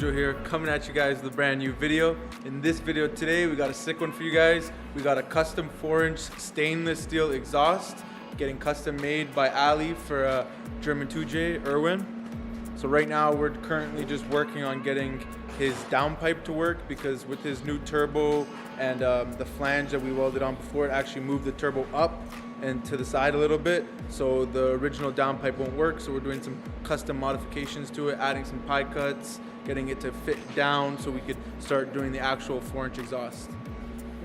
Tujo here, coming at you guys with a brand new video. In this video today, we got a sick one for you guys. We got a custom 4-inch stainless steel exhaust, getting custom made by Ali for German 2J, Erwin. So right now, we're currently just working on getting his downpipe to work, because with his new turbo and the flange that we welded on before, it actually moved the turbo up and to the side a little bit, so the original downpipe won't work. So we're doing some custom modifications to it, adding some pie cuts, getting it to fit down so we could start doing the actual 4-inch exhaust.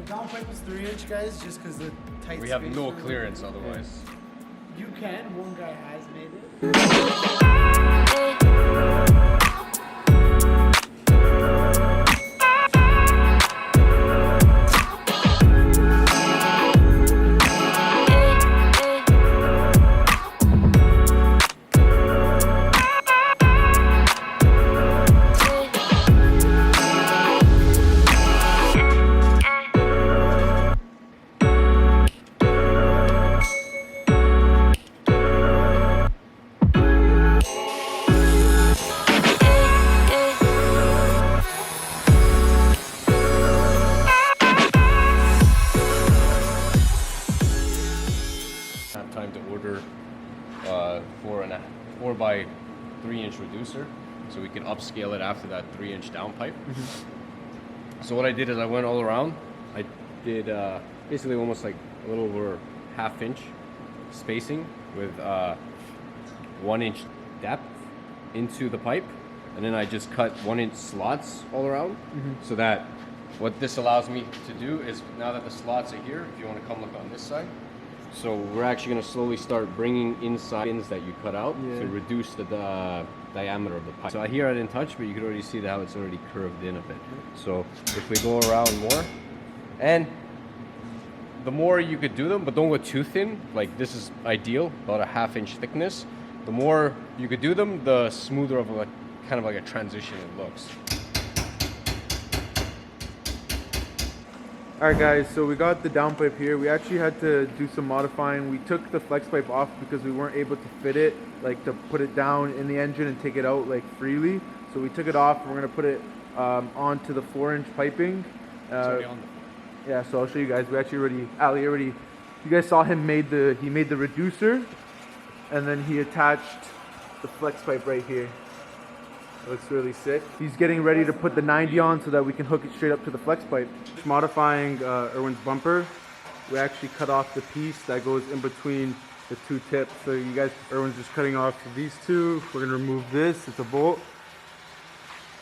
The downpipe is 3-inch, guys, just because the tight we have space no clearance otherwise. You can, one guy has made it. Time to order 4x3 inch reducer, so we can upscale it after that 3-inch downpipe. So what I did is I went all around. I did basically almost like a little over half-inch spacing with 1-inch depth into the pipe, and then I just cut 1-inch slots all around, so that what this allows me to do is, now that the slots are here, if you want to come look on this side, so we're actually going to slowly start bringing inside pins that you cut out to reduce the diameter of the pipe. So here I didn't touch, but you can already see how it's already curved in a bit. So if we go around more, and the more you could do them, but don't go too thin, like this is ideal, about a half-inch thickness. The more you could do them, the smoother of a kind of like a transition it looks. Alright guys, so we got the downpipe here. We actually had to do some modifying. We took the flex pipe off because we weren't able to fit it, like to put it down in the engine and take it out like freely. So we took it off and we're going to put it onto the 4-inch piping. Yeah, so I'll show you guys. We actually you guys saw him he made the reducer, and then he attached the flex pipe right here. It looks really sick. He's getting ready to put the 90 on so that we can hook it straight up to the flex pipe. Modifying Erwin's bumper, we actually cut off the piece that goes in between the two tips. So you guys, Erwin's just cutting off these two. We're gonna remove this, it's a bolt.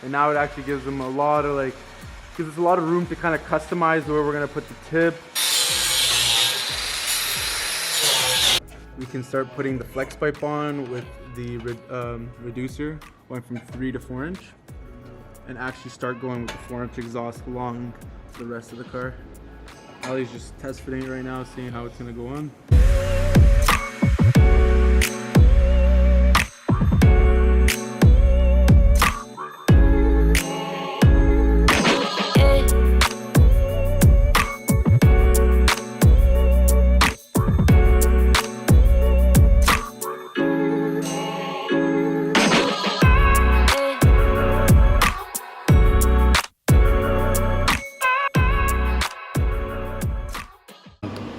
And now it actually gives them a lot of gives us a lot of room to kind of customize where we're gonna put the tip. We can start putting the flex pipe on with the reducer, going from 3 to 4-inch, and actually start going with the 4-inch exhaust along the rest of the car. Ali's just test fitting it right now, seeing how it's gonna go on.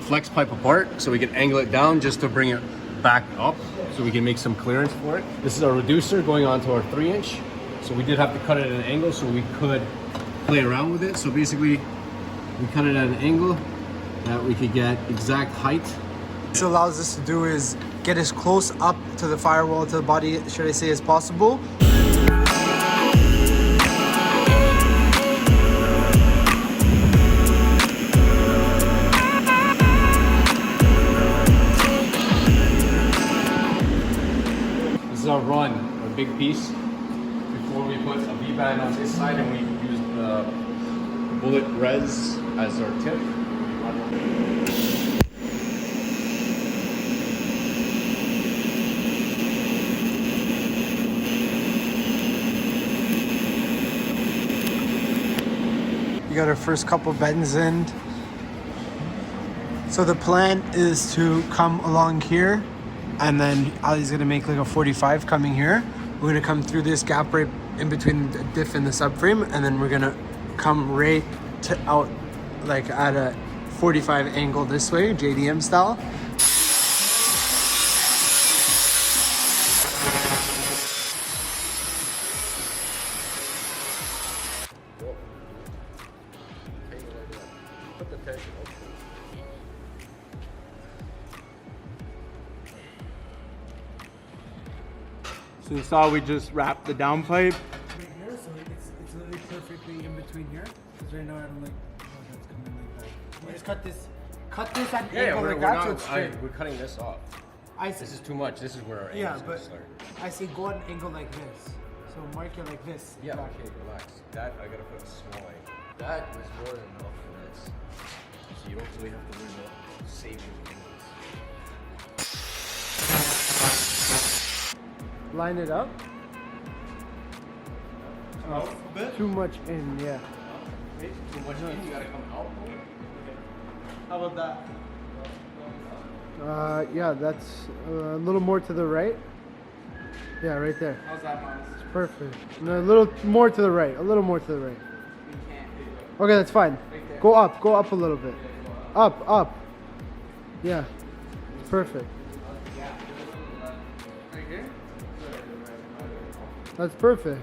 Flex pipe apart so we can angle it down just to bring it back up so we can make some clearance for it. This is our reducer going onto our 3-inch. So we did have to cut it at an angle so we could play around with it. So basically we cut it at an angle that we could get exact height. What it allows us to do is get as close up to the firewall, to the body, should I say, as possible. Our run, our big piece, before we put a V-band on this side, and we use the bullet res as our tip. We got our first couple bends in. So the plan is to come along here, and then Ali's gonna make like a 45 coming here. We're gonna come through this gap right in between the diff and the subframe, and then we're gonna come right to out like at a 45 angle this way, JDM style. Put the tension. So you saw we just wrapped the downpipe. Right here, so it's literally perfectly in between here. Because right now I'm like, oh, that's coming like that. We just cut this at an angle like that, so it's straight. We're cutting this off. This is too much. This is where our angle Yeah, is but start. I say go at an angle like this. So mark it like this. Yeah, exactly. okay, relax. That, I gotta put a small angle. That is more than enough for this. So you don't really have to worry about saving angles. Line it up. Out a bit? Too much in, yeah. Too much in, you gotta come out. How about that? Yeah, that's a little more to the right. Yeah, right there. How's that, Miles? It's perfect. No, a little more to the right. A little more to the right. Okay, that's fine. Go up a little bit. Up. Yeah, it's perfect. Right here? That's perfect.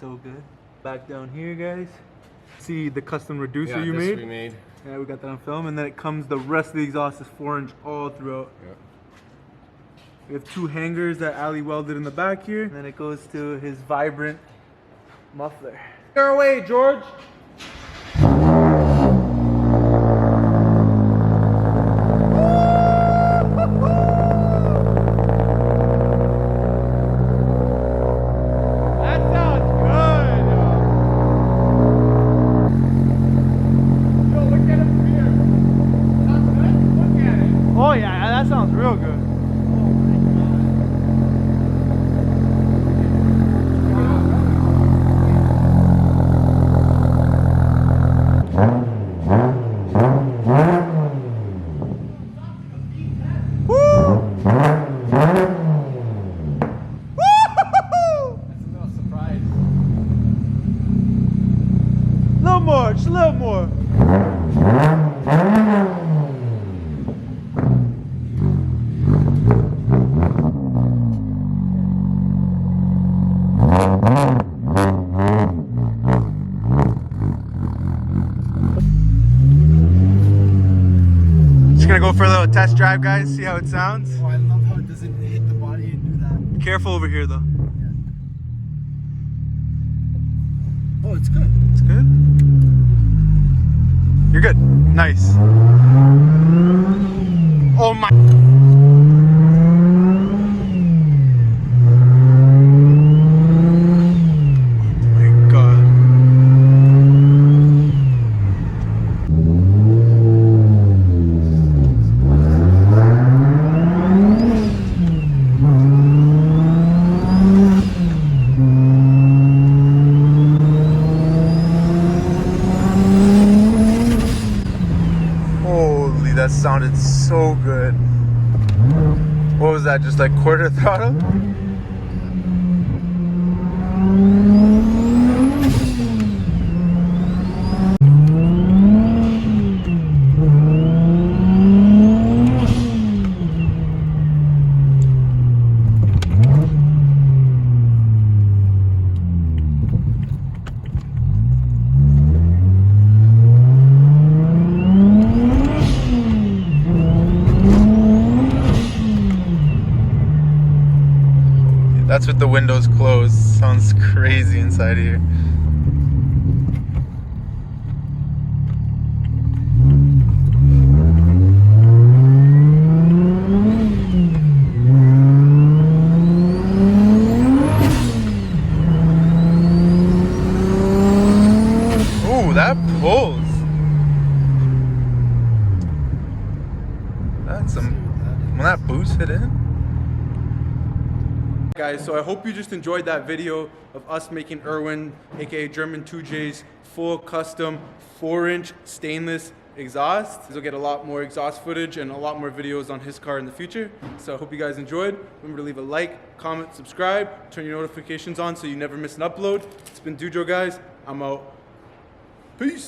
So good. Back down here, guys. See the custom reducer you this made? we made. Yeah, we got that on film. And then it comes, the rest of the exhaust is 4-inch all throughout. Yeah. We have 2 hangers that Ali welded in the back here. And then it goes to his vibrant muffler. Fire away, George! Oh yeah, that sounds real good. Little more, just a little more. for a little test drive, guys. See how it sounds. Oh, I love how it doesn't hit the body and do that. Careful over here, though. Oh, it's good. It's good. You're good. Nice. Oh my. Holy, that sounded so good. What was that, just like quarter throttle? That's with the windows closed. Sounds crazy inside here. Ooh, that pulls. That's some. When that boost hit in. Guys, so I hope you just enjoyed that video of us making Erwin, aka German 2J's full custom 4-inch stainless exhaust. You'll get a lot more exhaust footage and a lot more videos on his car in the future. So I hope you guys enjoyed. Remember to leave a like, comment, subscribe, turn your notifications on so you never miss an upload. It's been Dujo, guys. I'm out. Peace.